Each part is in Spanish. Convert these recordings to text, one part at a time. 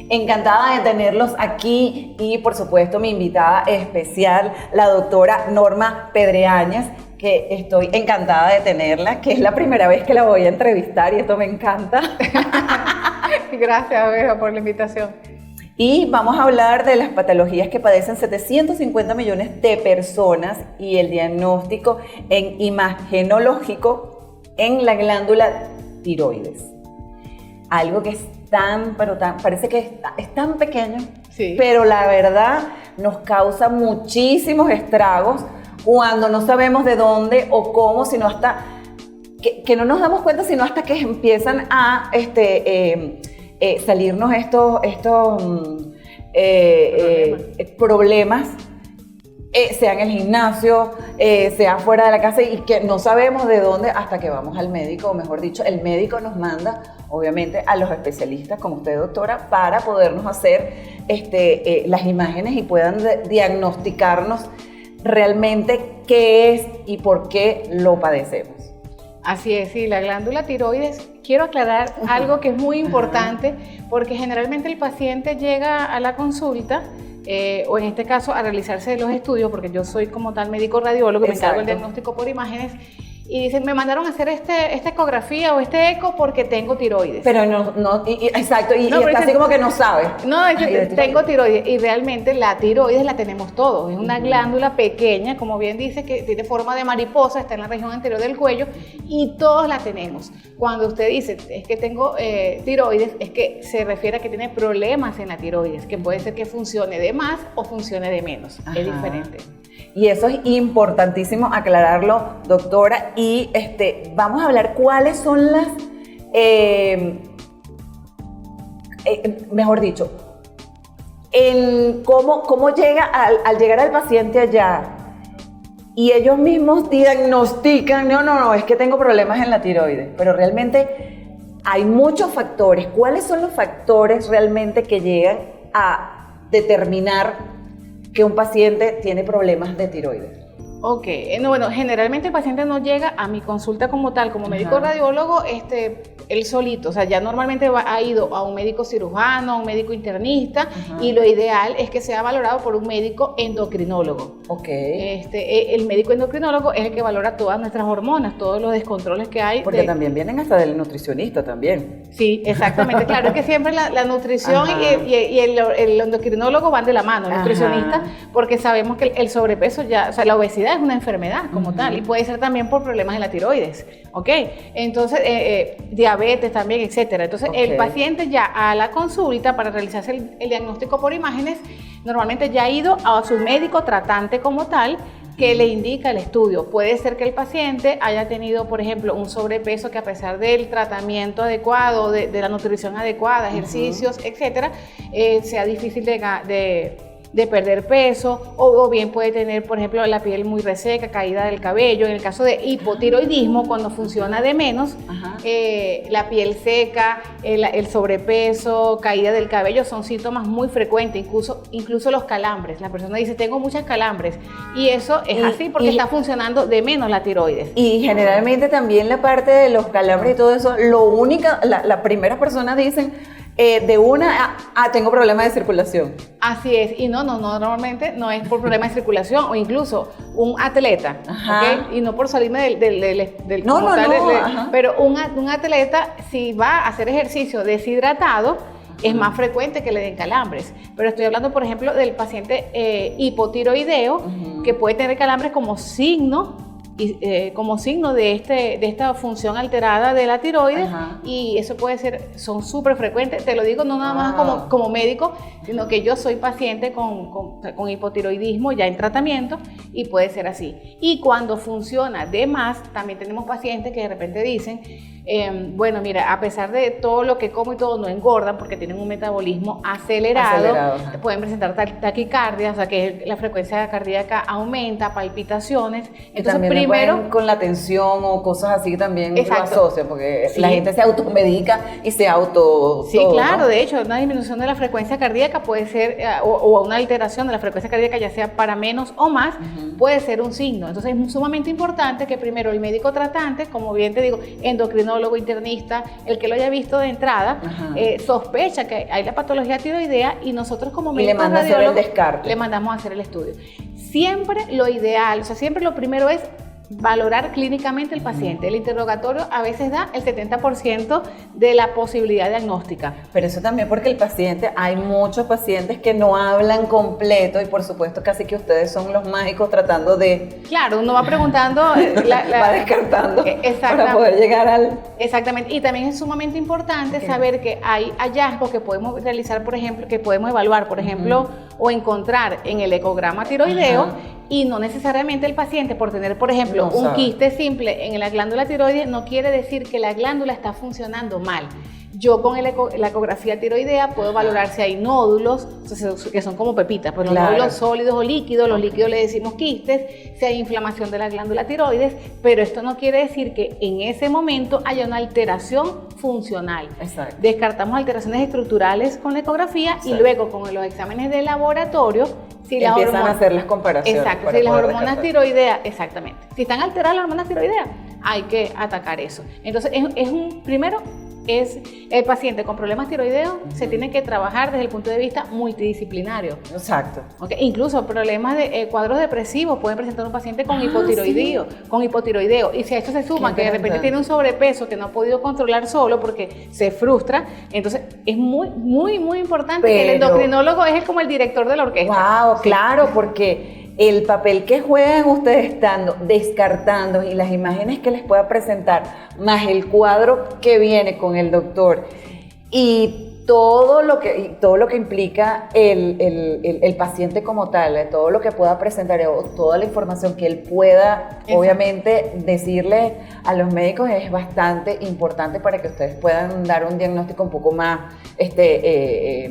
Encantada de tenerlos aquí y por supuesto mi invitada especial, la doctora Norma Pedreañez, que estoy encantada de tenerla, que es la primera vez que la voy a entrevistar y esto me encanta. Gracias, Beba, por la invitación. Y vamos a hablar de las patologías que padecen 750 millones de personas y el diagnóstico en imagenológico en la glándula tiroides. Algo que es parece que es tan pequeño, sí, pero la verdad nos causa muchísimos estragos cuando no sabemos de dónde o cómo, sino hasta que no nos damos cuenta, sino hasta que empiezan a salirnos estos problemas, sea en el gimnasio, sea fuera de la casa, y que no sabemos de dónde hasta que vamos al médico, o mejor dicho, el médico nos manda, obviamente, a los especialistas como usted, doctora, para podernos hacer las imágenes y puedan diagnosticarnos realmente qué es y por qué lo padecemos. Así es, sí, la glándula tiroides, quiero aclarar algo que es muy importante, porque generalmente el paciente llega a la consulta, o en este caso a realizarse los estudios, porque yo soy como tal médico radiólogo, me encargo del diagnóstico por imágenes, y dicen, me mandaron a hacer esta ecografía o este eco porque tengo tiroides. Pero exacto, y está así como que no sabe. No, tengo tiroides, y realmente la tiroides la tenemos todos, es una glándula pequeña, como bien dice, que tiene forma de mariposa, está en la región anterior del cuello, y todos la tenemos. Cuando usted dice, es que tengo tiroides, es que se refiere a que tiene problemas en la tiroides, que puede ser que funcione de más o funcione de menos. Ajá. Es diferente. Y eso es importantísimo aclararlo, doctora, y vamos a hablar cuáles son las, mejor dicho, cómo llega al llegar al paciente allá y ellos mismos diagnostican, no, es que tengo problemas en la tiroides, pero realmente hay muchos factores. ¿Cuáles son los factores realmente que llegan a determinar que un paciente tiene problemas de tiroides? Ok, bueno, generalmente el paciente no llega a mi consulta como tal, como médico radiólogo, él solito, o sea, ya normalmente ha ido a un médico cirujano, a un médico internista, y lo ideal es que sea valorado por un médico endocrinólogo. Ok. El médico endocrinólogo es el que valora todas nuestras hormonas, todos los descontroles que hay. Porque también vienen hasta del nutricionista también. Sí, exactamente, claro, es que siempre la nutrición y el endocrinólogo van de la mano, el nutricionista, porque sabemos que el sobrepeso o sea, la obesidad es una enfermedad como tal, y puede ser también por problemas de la tiroides, ¿ok? Entonces, diabetes también, etcétera. Entonces, el paciente ya a la consulta para realizarse el diagnóstico por imágenes, normalmente ya ha ido a su médico tratante como tal, que le indica el estudio. Puede ser que el paciente haya tenido, por ejemplo, un sobrepeso que a pesar del tratamiento adecuado, de la nutrición adecuada, ejercicios, etcétera, sea difícil de perder peso, o bien puede tener, por ejemplo, la piel muy reseca, caída del cabello. En el caso de hipotiroidismo, cuando funciona de menos, la piel seca, el sobrepeso, caída del cabello son síntomas muy frecuentes, incluso los calambres. La persona dice, tengo muchas calambres, y eso es así porque está funcionando de menos la tiroides. Y generalmente también la parte de los calambres y todo eso, las primeras personas dicen, tengo problemas de circulación. Así es, y no, normalmente no es por problemas de circulación, o incluso un atleta, ¿okay? Y no por salirme del pero un atleta, si va a hacer ejercicio deshidratado, es más frecuente que le den calambres. Pero estoy hablando, por ejemplo, del paciente hipotiroideo, que puede tener calambres como signo de esta función alterada de la tiroides, y eso son súper frecuentes. Te lo digo no nada más como médico, sino que yo soy paciente con hipotiroidismo ya en tratamiento, y puede ser así. Y cuando funciona de más, también tenemos pacientes que de repente dicen, bueno, mira, a pesar de todo lo que como y todo, no engordan porque tienen un metabolismo acelerado. Pueden presentar taquicardia, o sea que la frecuencia cardíaca aumenta, palpitaciones. Entonces, primero con la tensión o cosas así también lo asocia, porque la gente se automedica y se auto... Sí, claro, ¿no? De hecho, una disminución de la frecuencia cardíaca puede ser, o una alteración de la frecuencia cardíaca, ya sea para menos o más, puede ser un signo. Entonces es sumamente importante que primero el médico tratante, como bien te digo, endocrinólogo endocrinólogo, internista, el que lo haya visto de entrada, sospecha que hay la patología tiroidea y nosotros como médicos radiólogos le mandamos a hacer el estudio. Siempre lo ideal, o sea, siempre lo primero es valorar clínicamente el paciente. El interrogatorio a veces da el 70% de la posibilidad diagnóstica. Pero eso también porque el paciente, hay muchos pacientes que no hablan completo y por supuesto casi que ustedes son los mágicos tratando de... Claro, uno va preguntando... va descartando para poder llegar al... Exactamente, y también es sumamente importante saber que hay hallazgos que podemos realizar, por ejemplo, que podemos evaluar, por ejemplo, o encontrar en el ecograma tiroideo, y no necesariamente el paciente por tener, por ejemplo, un quiste simple en la glándula tiroides no quiere decir que la glándula está funcionando mal. Yo con la ecografía tiroidea puedo valorar si hay nódulos, que son como pepitas, pues los nódulos sólidos o líquidos, los líquidos le decimos quistes, si hay inflamación de la glándula tiroides, pero esto no quiere decir que en ese momento haya una alteración funcional. Exacto. Descartamos alteraciones estructurales con la ecografía y luego con los exámenes de laboratorio, si empiezan a hacer las comparaciones. Exacto, si las hormonas tiroideas, exactamente. Si están alteradas las hormonas tiroideas, hay que atacar eso. Entonces, primero, es el paciente con problemas tiroideos se tiene que trabajar desde el punto de vista multidisciplinario. Exacto. Okay. Incluso problemas de cuadros depresivos pueden presentar un paciente con hipotiroideo. Y si a esto se suma que de repente tiene un sobrepeso que no ha podido controlar solo porque se frustra, entonces es muy, muy, muy importante que el endocrinólogo es como el director de la orquesta. Wow, claro, porque el papel que juegan ustedes estando descartando y las imágenes que les pueda presentar, más el cuadro que viene con el doctor y todo lo que implica el paciente como tal, todo lo que pueda presentar, toda la información que él pueda, obviamente, decirle a los médicos es bastante importante para que ustedes puedan dar un diagnóstico un poco más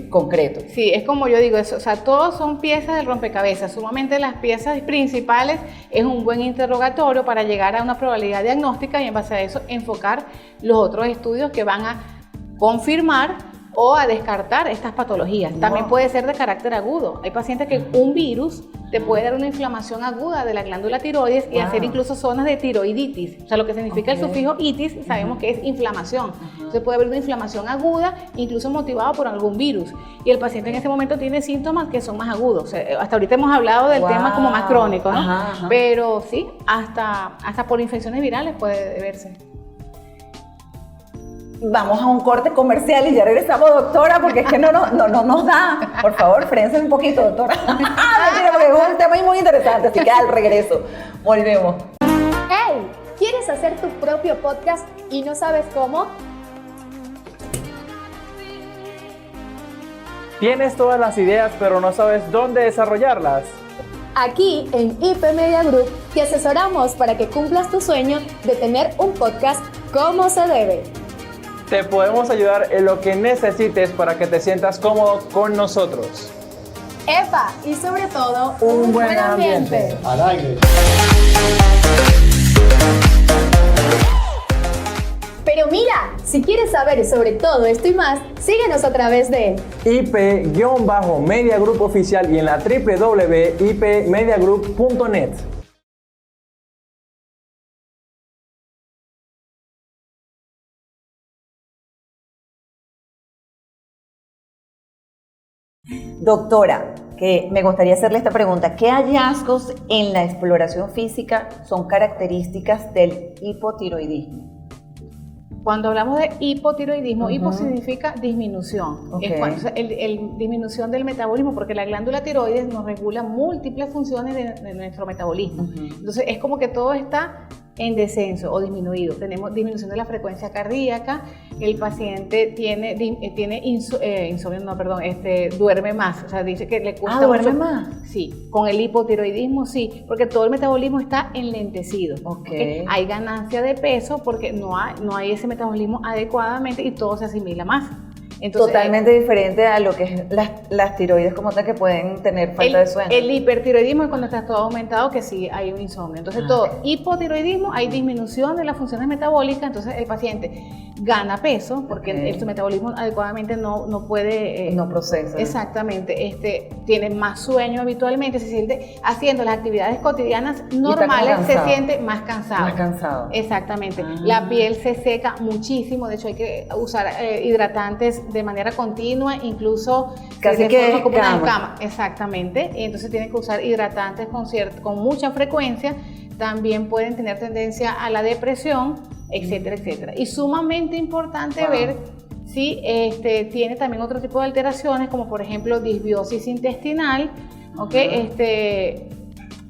concreto. Sí, es como yo digo, eso, o sea, todos son piezas del rompecabezas, sumamente las piezas principales es un buen interrogatorio para llegar a una probabilidad diagnóstica y en base a eso enfocar los otros estudios que van a confirmar o a descartar estas patologías. También puede ser de carácter agudo. Hay pacientes que un virus te puede dar una inflamación aguda de la glándula tiroides y hacer incluso zonas de tiroiditis. O sea, lo que significa el sufijo itis, sabemos que es inflamación. Entonces puede haber una inflamación aguda, incluso motivada por algún virus. Y el paciente en ese momento tiene síntomas que son más agudos. O sea, hasta ahorita hemos hablado del tema como más crónico, ¿no? Pero sí, hasta por infecciones virales puede verse. Vamos a un corte comercial y ya regresamos, doctora, porque es que no nos da. Por favor, frénse un poquito, doctora. Porque es un tema muy interesante, así que al regreso volvemos. ¡Hey! ¿Quieres hacer tu propio podcast y no sabes cómo? Tienes todas las ideas, pero no sabes dónde desarrollarlas. Aquí en IP Media Group te asesoramos para que cumplas tu sueño de tener un podcast como se debe. Te podemos ayudar en lo que necesites para que te sientas cómodo con nosotros. ¡Epa! Y sobre todo, un buen ambiente. Al aire. Pero mira, si quieres saber sobre todo esto y más, síguenos a través de IP-Media Group Oficial y en la www.ipmediagroup.net. Doctora, que me gustaría hacerle esta pregunta. ¿Qué hallazgos en la exploración física son características del hipotiroidismo? Cuando hablamos de hipotiroidismo, hipo significa disminución. Es cuando, disminución del metabolismo, porque la glándula tiroides nos regula múltiples funciones de nuestro metabolismo. Entonces, es como que todo está en descenso o disminuido. Tenemos disminución de la frecuencia cardíaca, el paciente tiene insomnio, duerme más, o sea, dice que le cuesta ¿duerme más? Sí, con el hipotiroidismo sí, porque todo el metabolismo está enlentecido. ¿Okay? Hay ganancia de peso porque no hay ese metabolismo adecuadamente y todo se asimila más. Entonces, totalmente diferente a lo que es las tiroides como tal, que pueden tener falta de sueño. El hipertiroidismo es cuando está todo aumentado, que sí hay un insomnio. Entonces todo hipotiroidismo, hay disminución de las funciones metabólicas, entonces el paciente gana peso, porque su metabolismo adecuadamente no puede... no procesa. Exactamente, tiene más sueño habitualmente, se siente haciendo las actividades cotidianas normales, se siente más cansado. Más cansado. Exactamente. La piel se seca muchísimo, de hecho hay que usar hidratantes de manera continua, incluso casi que como una cama. Exactamente, y entonces tienen que usar hidratantes con mucha frecuencia. También pueden tener tendencia a la depresión, etcétera, etcétera. Y sumamente importante ver si tiene también otro tipo de alteraciones, como por ejemplo disbiosis intestinal, ¿ok?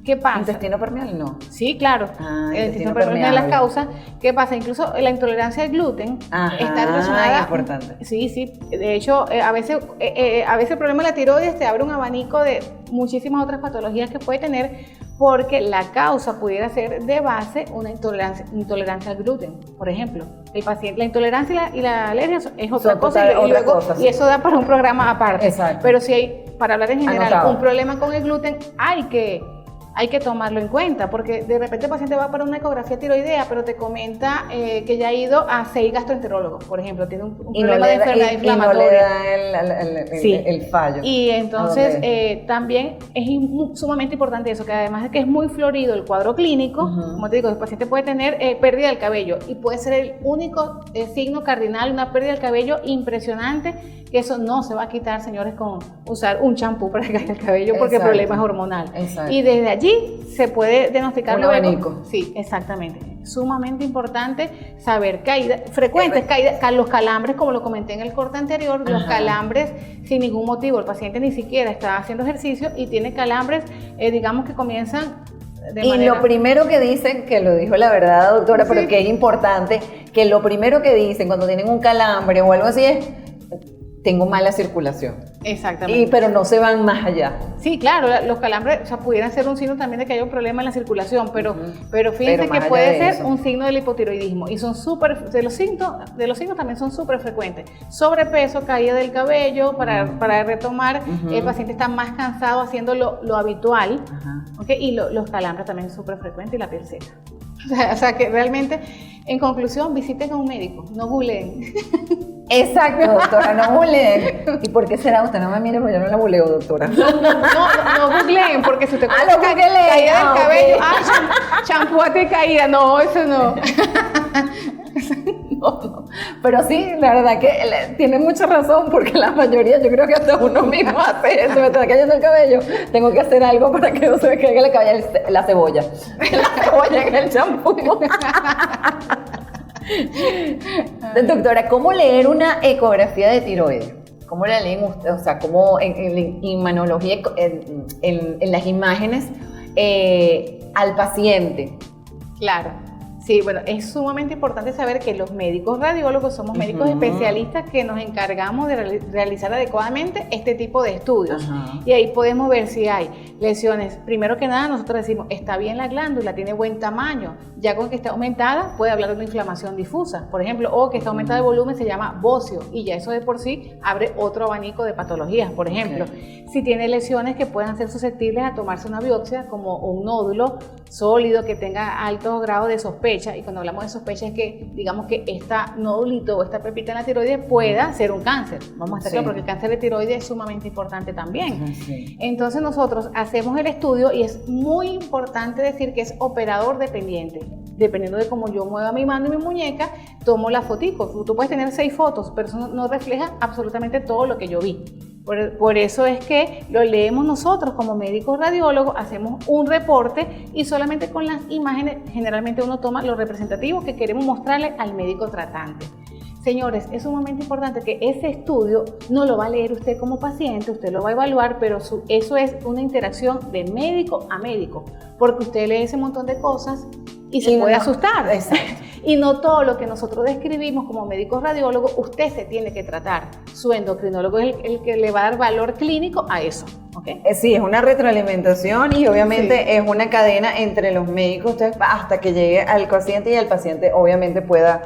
¿Qué pasa? ¿Intestino permeable? No. Sí, claro. El intestino permeable es la causa. ¿Qué pasa? Incluso la intolerancia al gluten está relacionada. Importante. Sí. De hecho, a veces el problema de la tiroides te abre un abanico de muchísimas otras patologías que puede tener, porque la causa pudiera ser de base una intolerancia al gluten, por ejemplo. El paciente, la intolerancia y la alergia es otra cosa, y eso da para un programa aparte. Exacto. Pero si hay, para hablar en general, Anotado. un problema con el gluten, hay que tomarlo en cuenta, porque de repente el paciente va para una ecografía tiroidea, pero te comenta que ya ha ido a 6 gastroenterólogos, por ejemplo, tiene un problema de enfermedad inflamatoria. Y no le da el fallo. Y entonces también es sumamente importante eso, que además de que es muy florido el cuadro clínico, como te digo, el paciente puede tener pérdida del cabello, y puede ser el único signo cardinal, una pérdida del cabello impresionante, que eso no se va a quitar, señores, con usar un champú para que caiga el cabello, porque el problema es hormonal. Exacto. Y desde allí se puede diagnosticar un abanico. Sí, exactamente. Sumamente importante saber frecuentes caídas, los calambres, como lo comenté en el corte anterior, los calambres sin ningún motivo. El paciente ni siquiera está haciendo ejercicio y tiene calambres, digamos que comienzan de manera... Y lo primero que dicen, que lo dijo la verdad, doctora, pero que es importante, que lo primero que dicen cuando tienen un calambre o algo así es: tengo mala circulación. Exactamente. Pero no se van más allá. Sí, claro, los calambres pudieran ser un signo también de que hay un problema en la circulación, pero fíjense que puede ser un signo del hipotiroidismo, y son de los signos también son súper frecuentes. Sobrepeso, caída del cabello, para retomar, el paciente está más cansado haciendo lo habitual, ¿okay? Y los calambres también son súper frecuentes, y la piel seca. O sea que realmente, en conclusión, visiten a un médico, no googleen. Exacto, doctora, no googleen. ¿Y por qué será? Usted no me mire, porque yo no la googleo, doctora. No googleen, porque si usted lo googleé. caída del cabello, champú anticaída, no, eso no. No. Pero sí, la verdad que tiene mucha razón, porque la mayoría, yo creo que hasta uno mismo hace eso. Me está cayendo el cabello, tengo que hacer algo para que no se me caiga la cebolla. La cebolla en el champú. Doctora, ¿cómo leer una ecografía de tiroides? ¿Cómo la leen ustedes? O sea, ¿cómo en imanología, en las imágenes al paciente? Claro. Sí, bueno, es sumamente importante saber que los médicos radiólogos somos médicos especialistas que nos encargamos de realizar adecuadamente este tipo de estudios. Y ahí podemos ver si hay lesiones. Primero que nada, nosotros decimos, está bien la glándula, tiene buen tamaño. Ya con que esté aumentada, puede hablar de una inflamación difusa, por ejemplo, o que está aumentada de volumen, se llama bocio, y ya eso de por sí abre otro abanico de patologías. Por ejemplo, si tiene lesiones que puedan ser susceptibles a tomarse una biopsia, como un nódulo sólido que tenga alto grado de sospecha, y cuando hablamos de sospecha es que, digamos que esta nódulito o esta pepita en la tiroides pueda ser un cáncer. Vamos a estar claros, porque el cáncer de tiroides es sumamente importante también. Entonces nosotros hacemos el estudio, y es muy importante decir que es operador dependiente. Dependiendo de cómo yo mueva mi mano y mi muñeca, tomo la fotico. Tú puedes tener 6 fotos, pero eso no refleja absolutamente todo lo que yo vi. Por eso es que lo leemos nosotros como médicos radiólogos, hacemos un reporte, y solamente con las imágenes generalmente uno toma lo representativo que queremos mostrarle al médico tratante. Señores, es sumamente importante que ese estudio no lo va a leer usted como paciente, usted lo va a evaluar, pero eso es una interacción de médico a médico, porque usted lee ese montón de cosas y se puede asustar. Y no todo lo que nosotros describimos como médicos radiólogos, usted se tiene que tratar. Su endocrinólogo es el que le va a dar valor clínico a eso. ¿Okay? Sí, es una retroalimentación, y obviamente es una cadena entre los médicos hasta que llegue al paciente, y el paciente obviamente pueda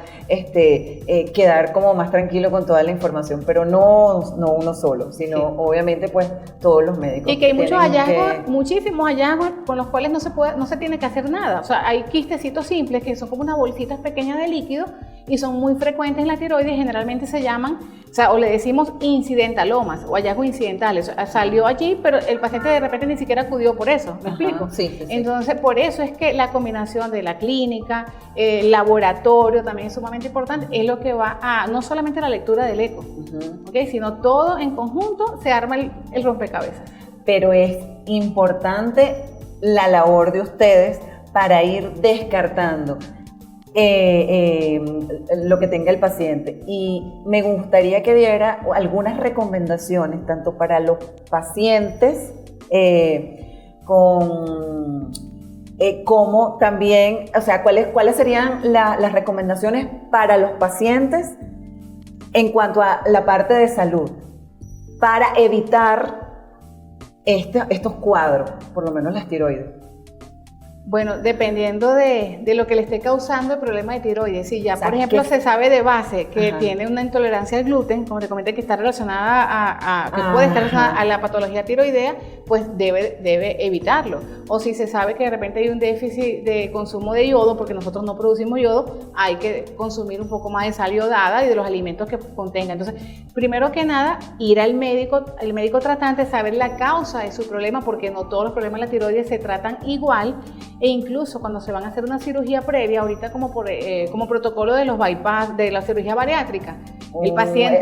quedar como más tranquilo con toda la información, pero no uno solo, sino obviamente pues todos los médicos. Y que hay muchos hallazgos, muchísimos hallazgos con los cuales no se tiene que hacer nada. O sea, hay quistecitos simples que son como unas bolsitas pequeñas de líquido y son muy frecuentes en la tiroides, generalmente se llaman, o le decimos incidentalomas o hallazgos incidentales. Salió allí, pero el paciente de repente ni siquiera acudió por eso, ¿me explico? Sí. Entonces, por eso es que la combinación de la clínica, el laboratorio también es sumamente importante, es lo que va a, no solamente la lectura del eco, ¿okay? Sino todo en conjunto se arma el rompecabezas. Pero es importante la labor de ustedes para ir descartando lo que tenga el paciente. Y me gustaría que diera algunas recomendaciones, tanto para los pacientes como también, o sea, ¿cuáles serían las recomendaciones para los pacientes en cuanto a la parte de salud para evitar estos cuadros, por lo menos las tiroides? Bueno, dependiendo de lo que le esté causando el problema de tiroides. Si ya, o sea, por ejemplo, se sabe de base que tiene una intolerancia al gluten, como te comenté, que está relacionada que puede estar relacionada a la patología tiroidea, pues debe evitarlo. O si se sabe que de repente hay un déficit de consumo de yodo, porque nosotros no producimos yodo, hay que consumir un poco más de sal yodada y de los alimentos que contenga. Entonces, primero que nada, ir al médico tratante, saber la causa de su problema, porque no todos los problemas de la tiroides se tratan igual. E incluso cuando se van a hacer una cirugía previa, ahorita como protocolo de los bypass, de la cirugía bariátrica, el paciente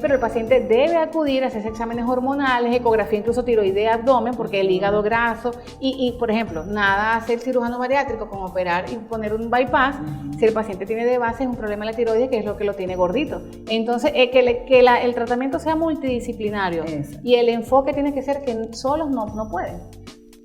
pero el paciente debe acudir a hacer exámenes hormonales, ecografía incluso tiroidea, abdomen, porque el hígado graso, y por ejemplo, nada hace el cirujano bariátrico como operar y poner un bypass, si el paciente tiene de base un problema de la tiroides, que es lo que lo tiene gordito. Entonces, el tratamiento sea multidisciplinario. Eso. Y el enfoque tiene que ser que solos no pueden.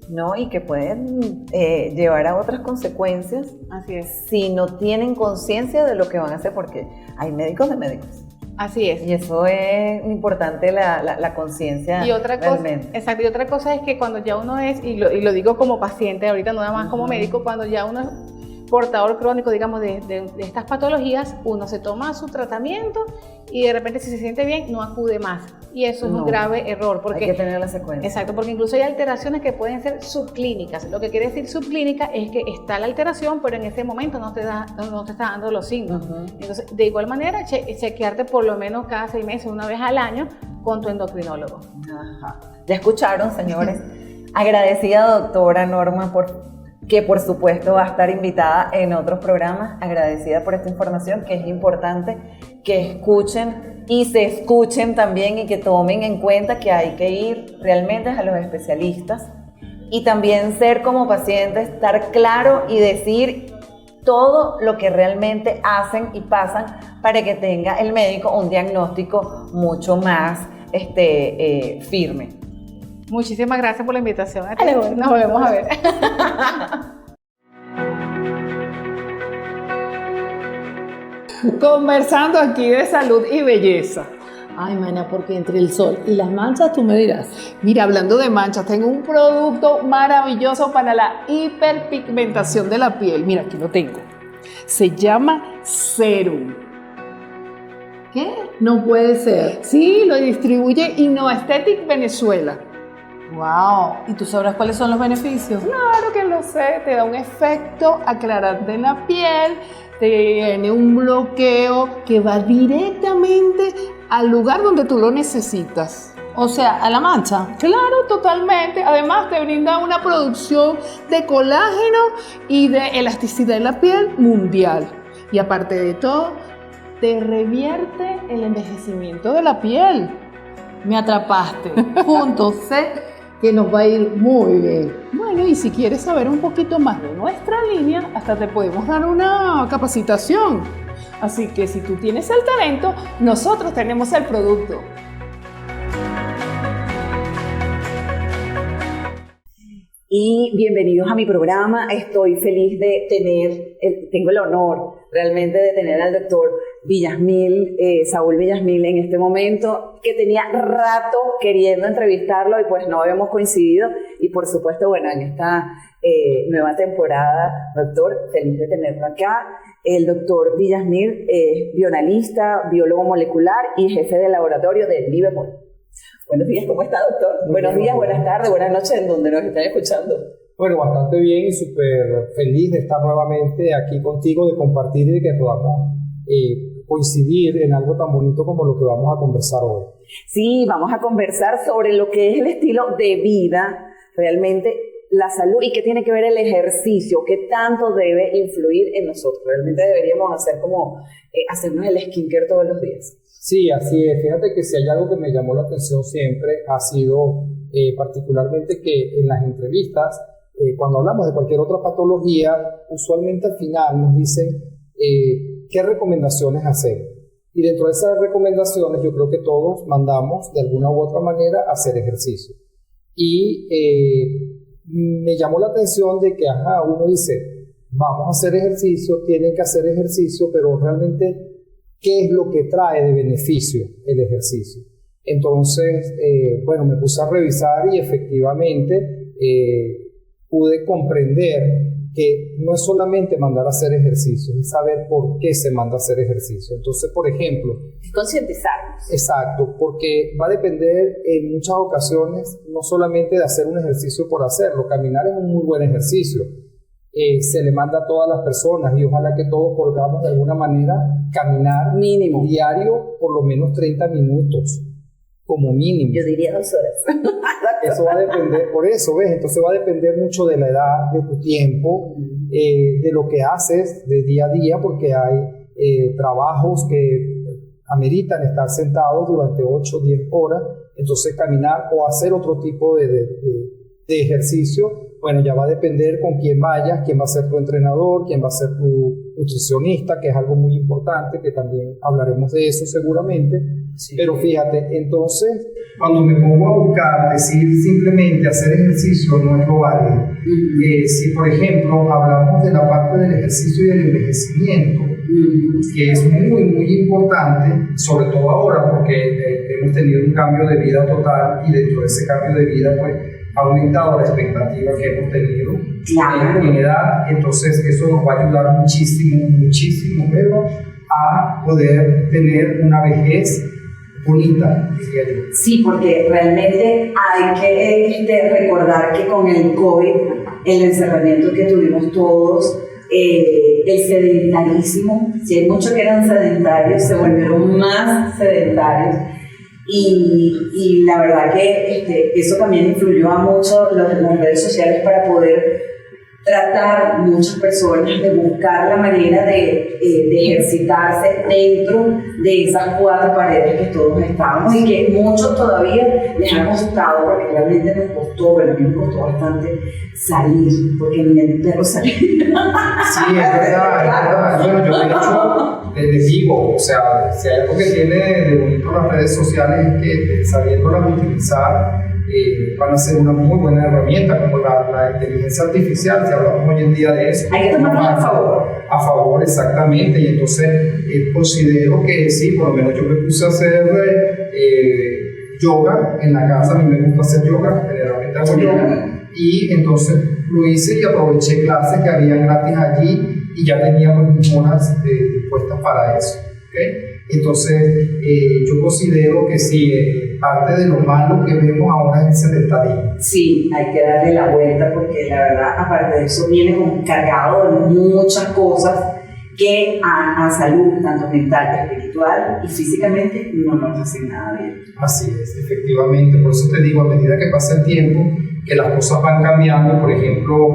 ¿No? Y que pueden llevar a otras consecuencias. Así es. Si no tienen conciencia de lo que van a hacer, porque hay médicos de médicos. Así es. Y eso es importante, la conciencia. Y otra cosa, exacto, y otra cosa es que cuando ya uno es, y lo digo como paciente, ahorita no nada más como médico, cuando ya uno es portador crónico, digamos, de estas patologías, uno se toma su tratamiento y de repente si se siente bien, no acude más. Y eso es un grave error. Porque, hay que tener la secuencia. Exacto, porque incluso hay alteraciones que pueden ser subclínicas. Lo que quiere decir subclínica es que está la alteración, pero en ese momento no te está dando los signos. Entonces, de igual manera, chequearte por lo menos cada 6 meses, una vez al año, con tu endocrinólogo. Ya escucharon, señores. Agradecida, doctora Norma, que por supuesto va a estar invitada en otros programas. Agradecida por esta información, que es importante que escuchen y se escuchen también, y que tomen en cuenta que hay que ir realmente a los especialistas, y también ser como paciente, estar claro y decir todo lo que realmente hacen y pasan para que tenga el médico un diagnóstico mucho más firme. Muchísimas gracias por la invitación. Nos volvemos a ver. Conversando aquí de salud y belleza. Ay, mana, porque entre el sol y las manchas tú me dirás. Mira, hablando de manchas, tengo un producto maravilloso para la hiperpigmentación de la piel. Mira, aquí lo tengo. Se llama Serum. ¿Qué? No puede ser. Sí, lo distribuye Innoaesthetic Venezuela. Wow. ¿Y tú sabrás cuáles son los beneficios? Claro que lo sé. Te da un efecto aclarante en la piel, tiene un bloqueo que va directamente al lugar donde tú lo necesitas. O sea, a la mancha. Claro, totalmente. Además, te brinda una producción de colágeno y de elasticidad en la piel mundial. Y aparte de todo, te revierte el envejecimiento de la piel. Me atrapaste. Juntos sé que nos va a ir muy bien. Bueno, y si quieres saber un poquito más de nuestra línea, hasta te podemos dar una capacitación. Así que si tú tienes el talento, nosotros tenemos el producto. Y bienvenidos a mi programa. Estoy feliz de tengo el honor realmente de tener al doctor Villasmil, Saúl Villasmil, en este momento, que tenía rato queriendo entrevistarlo y pues no habíamos coincidido. Y por supuesto, bueno, en esta nueva temporada, doctor, feliz de tenerlo acá. El doctor Villasmil es bioanalista, biólogo molecular y jefe de laboratorio de Vivemol. Buenos días, ¿cómo está, doctor? Buenos días, buenas tardes, buenas noches, en donde nos están escuchando. Bueno, bastante bien y súper feliz de estar nuevamente aquí contigo, de compartir y de que podamos coincidir en algo tan bonito como lo que vamos a conversar hoy. Sí, vamos a conversar sobre lo que es el estilo de vida, realmente la salud y qué tiene que ver el ejercicio, qué tanto debe influir en nosotros. Realmente deberíamos hacer como hacernos el skincare todos los días. Sí, así es. Fíjate que si hay algo que me llamó la atención siempre ha sido particularmente que en las entrevistas, cuando hablamos de cualquier otra patología, usualmente al final nos dicen qué recomendaciones hacer. Y dentro de esas recomendaciones yo creo que todos mandamos de alguna u otra manera a hacer ejercicio. Y me llamó la atención de que uno dice, vamos a hacer ejercicio, tienen que hacer ejercicio, pero realmente, ¿qué es lo que trae de beneficio el ejercicio? Entonces, bueno, me puse a revisar y efectivamente pude comprender que no es solamente mandar a hacer ejercicio, es saber por qué se manda a hacer ejercicio. Entonces, por ejemplo, concientizarnos. Exacto, porque va a depender en muchas ocasiones no solamente de hacer un ejercicio por hacerlo. Caminar es un muy buen ejercicio. Se le manda a todas las personas y ojalá que todos podamos de alguna manera caminar mínimo diario por lo menos 30 minutos. Como mínimo. Yo diría 2 horas. Eso va a depender, por eso, ¿ves? Entonces va a depender mucho de la edad, de tu tiempo, de lo que haces de día a día, porque hay trabajos que ameritan estar sentados durante 8 o 10 horas, entonces caminar o hacer otro tipo de ejercicio, bueno, ya va a depender con quién vayas, quién va a ser tu entrenador, quién va a ser tu nutricionista, que es algo muy importante, que también hablaremos de eso seguramente. Sí. Pero fíjate, entonces, cuando me pongo a buscar, decir simplemente hacer ejercicio no es lo válido. Si, por ejemplo, hablamos de la parte del ejercicio y del envejecimiento, que es muy, muy importante, sobre todo ahora, porque hemos tenido un cambio de vida total y dentro de ese cambio de vida, pues, ha aumentado la expectativa que hemos tenido en edad, entonces eso nos va a ayudar muchísimo, muchísimo, pero a poder tener una vejez bonita, diría yo. Sí, porque realmente hay que recordar que con el COVID, el encerramiento que tuvimos todos, el sedentarismo, si hay muchos que eran sedentarios, se volvieron más sedentarios. Y la verdad que eso también influyó a mucho las redes sociales para poder tratar muchas personas de buscar la manera de ejercitarse dentro de esas 4 paredes que todos estábamos y que muchos todavía les ha costado, porque realmente nos costó, bueno, a mí me costó bastante salir, porque ni el perro salía. Sí, es verdad. Bueno, yo de hecho les digo, o sea, si hay algo que tiene de bonito las redes sociales es que sabiéndolas utilizar van a ser una muy buena herramienta, como la inteligencia artificial, si hablamos hoy en día de eso. Hay que tomarla a favor. A favor, exactamente, y entonces considero que sí, por lo menos yo me puse a hacer yoga en la casa, a mí me gusta hacer yoga, generalmente hago yoga, y entonces lo hice y aproveché clases que habían gratis allí y ya teníamos mis horas dispuestas para eso, ¿okay? Entonces yo considero que sí, parte de lo malo que vemos ahora es el sedentarismo. Sí, hay que darle la vuelta porque la verdad, aparte de eso, viene como cargado de muchas cosas que a salud, tanto mental, espiritual y físicamente, no nos hacen nada bien. Así es, efectivamente. Por eso te digo, a medida que pasa el tiempo, que las cosas van cambiando. Por ejemplo,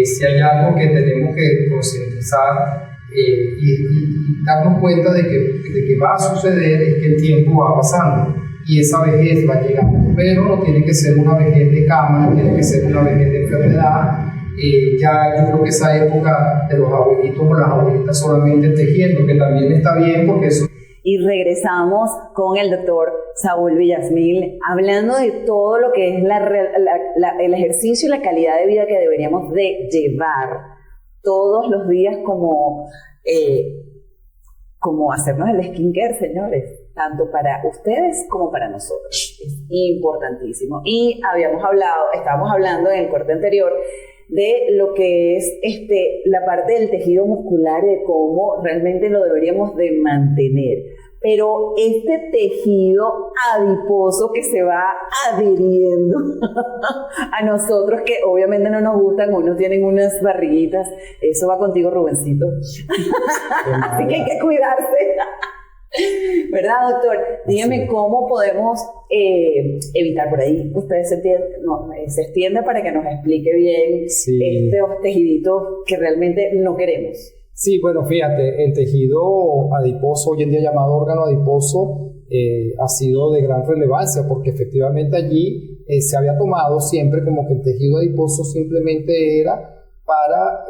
si hay algo que tenemos que concientizar y darnos cuenta de que va a suceder, es que el tiempo va pasando y esa vejez va llegando, pero no tiene que ser una vejez de cama, no tiene que ser una vejez de enfermedad. Ya yo creo que esa época de los abuelitos o las abuelitas solamente tejiendo, que también está bien porque eso. Y regresamos con el doctor Saúl Villasmil, hablando de todo lo que es el ejercicio y la calidad de vida que deberíamos de llevar todos los días como hacernos el skincare, señores, tanto para ustedes como para nosotros. Es importantísimo. Y estábamos hablando en el corte anterior de lo que es la parte del tejido muscular y de cómo realmente lo deberíamos de mantener. pero este tejido adiposo que se va adhiriendo a nosotros, que obviamente no nos gustan, unos tienen unas barriguitas, eso va contigo, Rubencito. Así que hay que cuidarse. ¿Verdad, doctor? Dígame cómo podemos evitar por ahí. Usted se extiende para que nos explique bien estos tejiditos que realmente no queremos. Sí, bueno, fíjate, el tejido adiposo, hoy en día llamado órgano adiposo, ha sido de gran relevancia porque efectivamente allí se había tomado siempre como que el tejido adiposo simplemente era para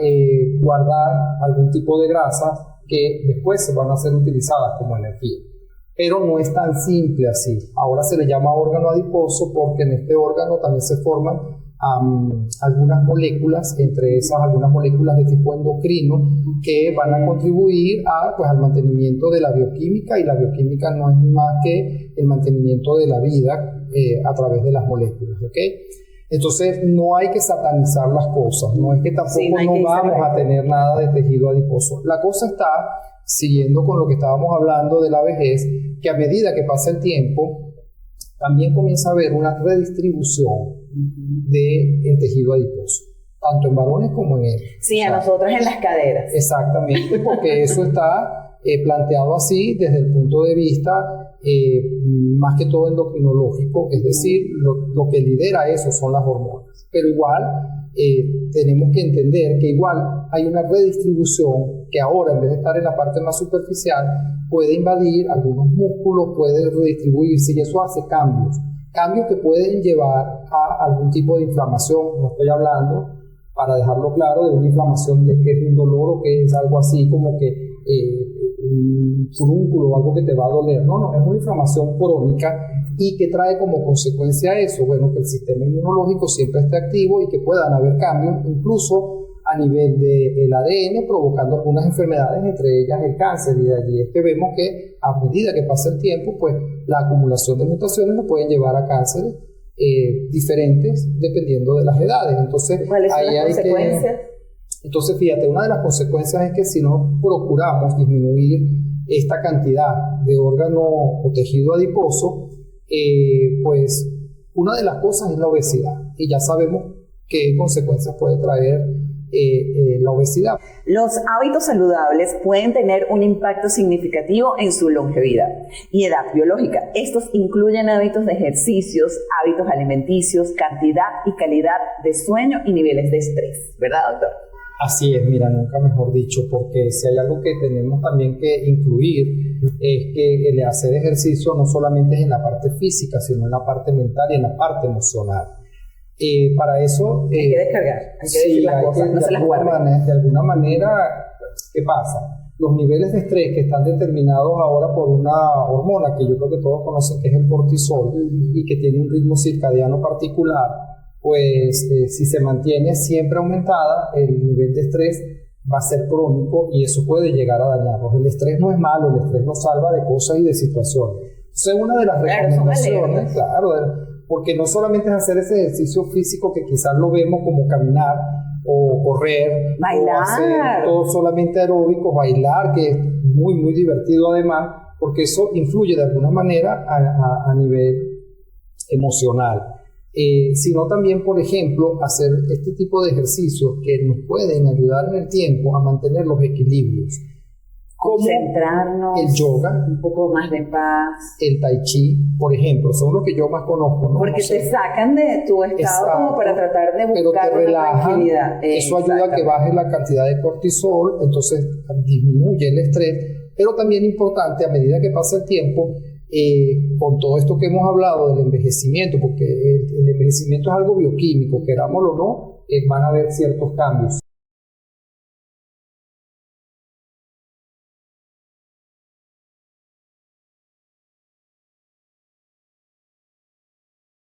guardar algún tipo de grasas que después se van a ser utilizadas como energía. Pero no es tan simple así. Ahora se le llama órgano adiposo porque en este órgano también se forman algunas moléculas, entre esas algunas moléculas de tipo endocrino que van a contribuir al mantenimiento de la bioquímica, y la bioquímica no es más que el mantenimiento de la vida a través de las moléculas, ¿ok? Entonces no hay que satanizar las cosas, no es que tampoco no vamos a tener nada de tejido adiposo. La cosa está, siguiendo con lo que estábamos hablando de la vejez, que a medida que pasa el tiempo, también comienza a haber una redistribución del tejido adiposo, tanto en varones como en hembras. Sí, a nosotros en las caderas. Exactamente, porque eso está planteado así desde el punto de vista más que todo endocrinológico, es decir, lo que lidera eso son las hormonas. Pero igual tenemos que entender que igual hay una redistribución que ahora, en vez de estar en la parte más superficial, puede invadir algunos músculos, puede redistribuirse, y eso hace cambios que pueden llevar a algún tipo de inflamación. No estoy hablando, para dejarlo claro, de una inflamación de que es un dolor o que es algo así como que un furúnculo o algo que te va a doler. No, es una inflamación crónica y que trae como consecuencia eso, bueno, que el sistema inmunológico siempre esté activo y que puedan haber cambios, incluso a nivel del ADN, provocando algunas enfermedades, entre ellas el cáncer. Y de allí es que vemos que a medida que pasa el tiempo, pues la acumulación de mutaciones nos pueden llevar a cánceres diferentes dependiendo de las edades. Entonces, ¿cuáles son ahí las consecuencias? Entonces, fíjate, una de las consecuencias es que si no procuramos disminuir esta cantidad de órgano o tejido adiposo, pues una de las cosas es la obesidad. Y ya sabemos qué consecuencias puede traer la obesidad. Los hábitos saludables pueden tener un impacto significativo en su longevidad y edad biológica. Estos incluyen hábitos de ejercicios, hábitos alimenticios, cantidad y calidad de sueño y niveles de estrés. ¿Verdad, doctor? Así es, mira, nunca mejor dicho, porque si hay algo que tenemos también que incluir es que el hacer ejercicio no solamente es en la parte física, sino en la parte mental y en la parte emocional. Para eso hay que descargar, hay que decir las cosas, no se las guarden. De alguna manera, ¿qué pasa? Los niveles de estrés que están determinados ahora por una hormona que yo creo que todos conocen, que es el cortisol, y que tiene un ritmo circadiano particular, pues si se mantiene siempre aumentada, el nivel de estrés va a ser crónico y eso puede llegar a dañarnos. El estrés no es malo, el estrés nos salva de cosas y de situaciones. Entonces, una de las recomendaciones, porque no solamente es hacer ese ejercicio físico que quizás lo vemos como caminar o correr, bailar, o hacer todo solamente aeróbico, bailar, que es muy, muy divertido además, porque eso influye de alguna manera a nivel emocional. Sino también, por ejemplo, hacer este tipo de ejercicios que nos pueden ayudar en el tiempo a mantener los equilibrios. Concentrarnos, el yoga, un poco más de paz, el tai chi, por ejemplo, son los que yo más conozco, ¿no? Porque te sacan de tu estado como para tratar de buscar una tranquilidad. Eso ayuda a que baje la cantidad de cortisol, entonces disminuye el estrés, pero también importante a medida que pasa el tiempo, con todo esto que hemos hablado del envejecimiento, porque el envejecimiento es algo bioquímico, querámoslo o no, van a haber ciertos cambios.